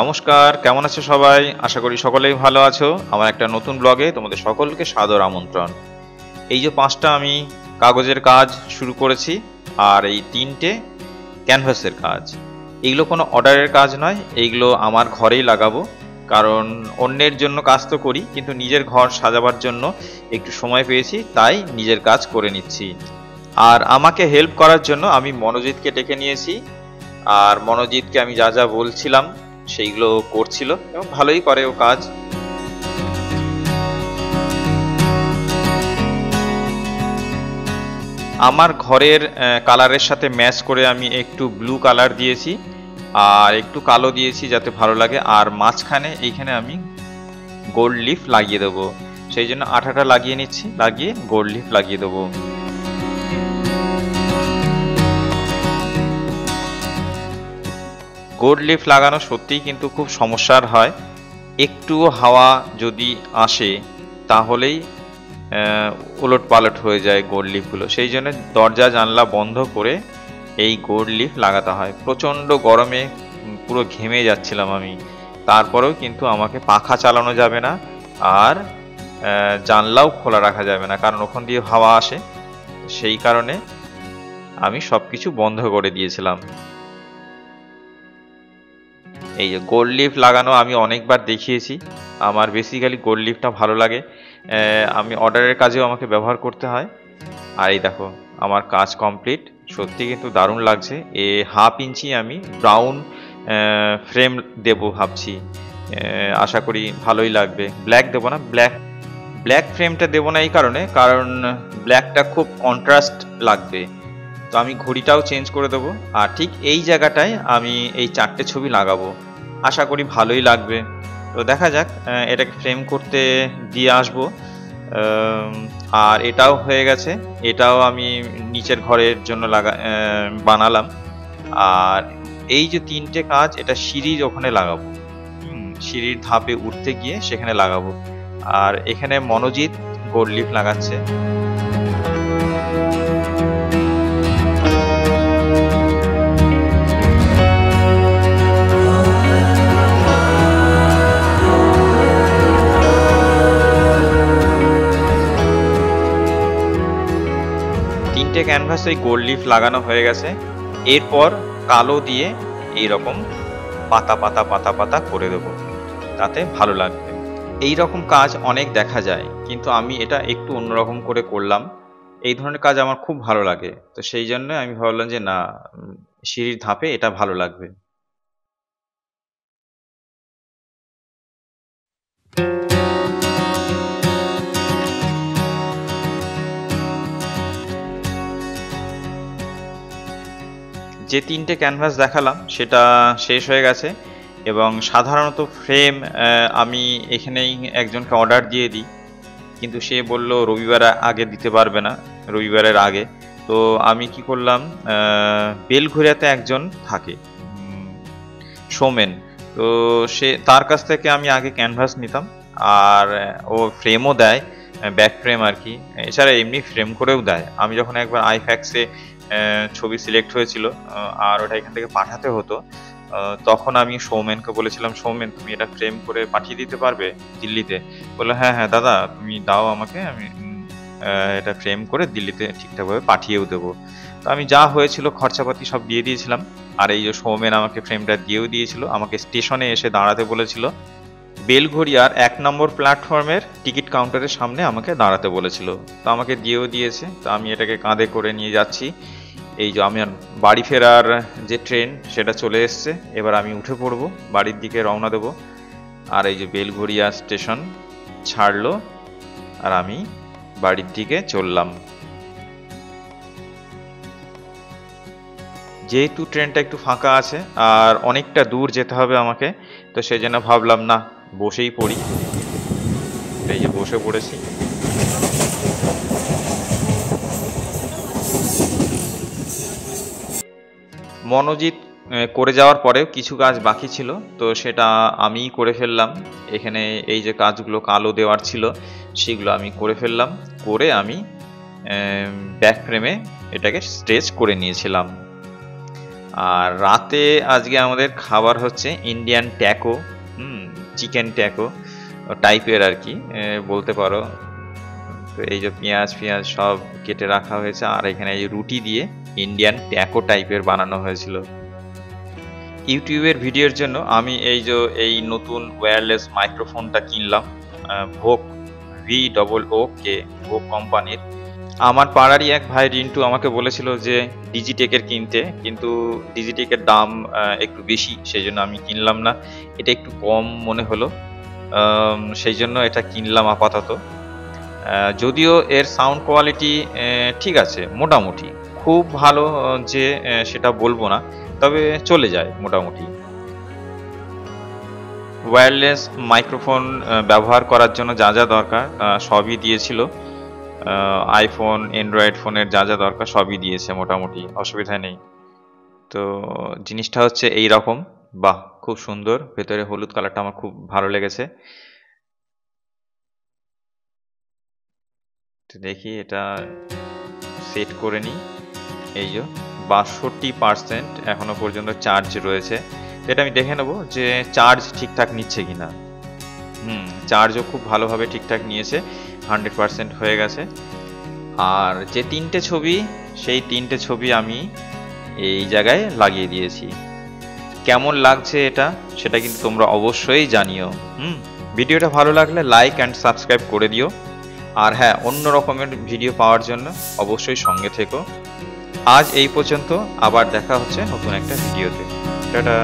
নমস্কার, কেমন আছো সবাই? আশা করি সকলেই ভালো আছো। আমার একটা নতুন ব্লগে তোমাদের সকলকে সাদর আমন্ত্রণ। এই যে 5টা আমি কাগজের কাজ শুরু করেছি, আর এই 3টে ক্যানভাসের কাজ। এইগুলো কোনো অর্ডারের কাজ নয়, এইগুলো আমার ঘরেই লাগাবো। কারণ অন্যের জন্য কাজ তো করি, কিন্তু নিজের ঘর সাজাবার জন্য একটু সময় পেয়েছি, তাই নিজের কাজ করে নিচ্ছি। আর আমাকে হেল্প করার জন্য আমি মনোজিৎকে ডেকে নিয়েছি। আর মনোজিৎকে আমি যা যা বলছিলাম সেইগুলো করছিল এবং ভালোই করে ও কাজ। আমার ঘরের কালারের সাথে ম্যাচ করে আমি একটু ব্লু কালার দিয়েছি আর একটু কালো দিয়েছি যাতে ভালো লাগে। আর মাঝখানে এইখানে আমি গোল্ড লিফ লাগিয়ে দেবো, সেই জন্য আঠাটা লাগিয়ে নিচ্ছি, লাগিয়ে গোল্ড লিফ লাগিয়ে দেবো। গোল্ড লিফ লাগানো সত্যিই কিন্তু খুব সমস্যার হয়। একটু হাওয়া যদি আসে তাহলেই উলট পালট হয়ে যায় গোল্ড লিফগুলো, সেই জন্য দরজা জানলা বন্ধ করে এই গোল্ড লিফ লাগাতে হয়। প্রচণ্ড গরমে পুরো ঘেমে যাচ্ছিলাম আমি, তারপরেও কিন্তু আমাকে পাখা চালানো যাবে না আর জানলাও খোলা রাখা যাবে না, কারণ ওখান দিয়ে হাওয়া আসে। সেই কারণে আমি সব কিছু বন্ধ করে দিয়েছিলাম। এই যে গোল্ড লিফ লাগানো আমি অনেকবার দেখিয়েছি, আমার বেসিক্যালি গোল্ড লিফটা ভালো লাগে। আমি অর্ডারের কাজেও আমাকে ব্যবহার করতে হয়। আর এই দেখো আমার কাজ কমপ্লিট, সত্যি কিন্তু দারুণ লাগছে। 1/2 ইঞ্চি আমি ব্রাউন ফ্রেম দেব ভাবছি, আশা করি ভালোই লাগবে। ব্ল্যাক দেবো না, ব্ল্যাক ফ্রেমটা দেবো না এই কারণ ব্ল্যাকটা খুব কন্ট্রাস্ট লাগবে। তো আমি ঘড়িটাও চেঞ্জ করে দেবো, আর ঠিক এই জায়গাটায় আমি এই 4টে ছবি লাগাবো, আশা করি ভালোই লাগবে। তো দেখা যাক, এটাকে ফ্রেম করতে দিয়ে আসবো। আর এটাও হয়ে গেছে, এটাও আমি নিচের ঘরের জন্য বানালাম। আর এই যে 3টে কাজ, এটা সিঁড়ির ওখানে লাগাবো, সিঁড়ির ধাপে উঠতে গিয়ে সেখানে লাগাবো। আর এখানে মনোজিৎ গোল্ড লিফ লাগাচ্ছে। ক্যানভাসে গোল্ড লিফ লাগানো হয়ে গেছে। এরপর কালো দিয়ে এইরকম পাতা পাতা পাতা পাতা করে দেবো, তাতে ভালো লাগবে। এই রকম কাজ অনেক দেখা যায়, কিন্তু আমি এটা একটু অন্যরকম করে করলাম। এই ধরনের কাজ আমার খুব ভালো লাগে, তো সেই জন্য আমি ভাবলাম যে না, সিঁড়ির ধাপে এটা ভালো লাগবে। যে 3টে ক্যানভাস দেখালাম সেটা শেষ হয়ে গেছে, এবং সাধারণত ফ্রেম আমি এখানেই একজনকে অর্ডার দিয়ে দিই, কিন্তু সে বলল রবিবার আগে দিতে পারবে না, রবিবারের আগে। তো আমি কি করলাম, বেলঘরিয়াতে একজন থাকে সৌমেন, তো তার কাছ থেকে আমি আগে ক্যানভাস নিতাম, আর ও ফ্রেমও দেয়, ব্যাক ফ্রেম আর কি। এছাড়া এমনি ফ্রেম করেও দেয়। আমি যখন একবার আইফ্যাক্সে ছবি সিলেক্ট হয়েছিল আর ওটা এখান থেকে পাঠাতে হতো, তখন আমি সৌমেনকে বলেছিলাম, সৌমেন তুমি এটা ফ্রেম করে পাঠিয়ে দিতে পারবে দিল্লিতে? বললো হ্যাঁ হ্যাঁ দাদা, তুমি দাও আমাকে, আমি এটা ফ্রেম করে দিল্লিতে ঠিকঠাকভাবে পাঠিয়েও দেবো। তো আমি যা হয়েছিল খরচাপাতি সব দিয়ে দিয়েছিলাম। আর এই যে সৌমেন আমাকে ফ্রেমটা দিয়েও দিয়েছিল, আমাকে স্টেশনে এসে দাঁড়াতে বলেছিল, বেলঘরিয়ার 1 নম্বর প্ল্যাটফর্মের টিকিট কাউন্টারের সামনে আমাকে দাঁড়াতে বলেছিল। তো আমাকে দিয়েও দিয়েছে। তো আমি এটাকে কাঁধে করে নিয়ে যাচ্ছি। এই যে আমি বাড়ি ফেরার যে ট্রেন সেটা চলে এসছে, এবার আমি উঠে পড়বো, বাড়ির দিকে রওনা দেবো। আর এই যে বেলঘরিয়া স্টেশন ছাড়লো, আর আমি বাড়ির দিকে চললাম। যেহেতু ট্রেনটা একটু ফাঁকা আছে আর অনেকটা দূর যেতে হবে আমাকে, তো সেই জন্য ভাবলাম না, বসেই পড়ি। এই যে বসে পড়েছি। মনোজিৎ করে যাওয়ার পরেও কিছু কাজ বাকি ছিল, তো সেটা আমিই করে ফেললাম। এখানে এই যে কাজগুলো কালো দেওয়ার ছিল সেগুলো আমি করে ফেললাম, করে আমি ব্যাক ফ্রেমে এটাকে স্ট্রেচ করে নিয়েছিলাম। আর রাতে আজকে আমাদের খাবার হচ্ছে ইন্ডিয়ান ট্যাকো, চিকেন ট্যাকো টাইপের আর কি বলতে পারো। তো এই যে পেঁয়াজ ফিয়াজ সব কেটে রাখা হয়েছে, আর এখানে এই রুটি দিয়ে ইন্ডিয়ান ট্যাকো টাইপের বানানো হয়েছিল। ইউটিউবের ভিডিওর জন্য আমি এই নতুন ওয়্যারলেস মাইক্রোফোনটা কিনলাম, ভোক VOOK ভোক কোম্পানির। আমার পাড়ারই এক ভাই রিন্টু আমাকে বলেছিল যে ডিজিটেকের কিনতে, কিন্তু ডিজিটেকের দাম একটু বেশি, সেই জন্য আমি কিনলাম না। এটা একটু কম মনে হলো, সেই জন্য এটা কিনলাম আপাতত। যদিও এর সাউন্ড কোয়ালিটি ঠিক আছে মোটামুটি, খুব ভালো যে সেটা বলবো না, তবে চলে যায় মোটামুটি। ওয়্যারলেস মাইক্রোফোন ব্যবহার করার জন্য যা যা দরকার সবই দিয়েছিল। আইফোন অ্যান্ড্রয়েড ফোনের যা যা দরকার সবই দিয়েছে, মোটামুটি অসুবিধা নেই। তো জিনিসটা হচ্ছে এই রকম। বাহ, খুব সুন্দর, ভেতরে হলুদ কালারটা আমার খুব ভালো লেগেছে। তো দেখি এটা সেট করে নিই। এই যে 62% এখনো পর্যন্ত চার্জ রয়েছে। এটা আমি দেখে নেব যে চার্জ ঠিকঠাক নিচ্ছে কিনা। চার্জও খুব ভালোভাবে ঠিকঠাক নিয়েছে, 100% হয়ে গেছে। আর যে 3টে ছবি, সেই 3টে ছবি আমি এই জায়গায় লাগিয়ে দিয়েছি। কেমন লাগছে এটা সেটা কিন্তু তোমরা অবশ্যই জানিও। ভিডিওটা ভালো লাগলে লাইক অ্যান্ড সাবস্ক্রাইব করে দিও। আর হ্যাঁ, অন্য রকমের ভিডিও পাওয়ার জন্য অবশ্যই সঙ্গে থেকো। আজ এই পর্যন্ত, আবার দেখা হচ্ছে নতুন একটা ভিডিওতে। টাটা।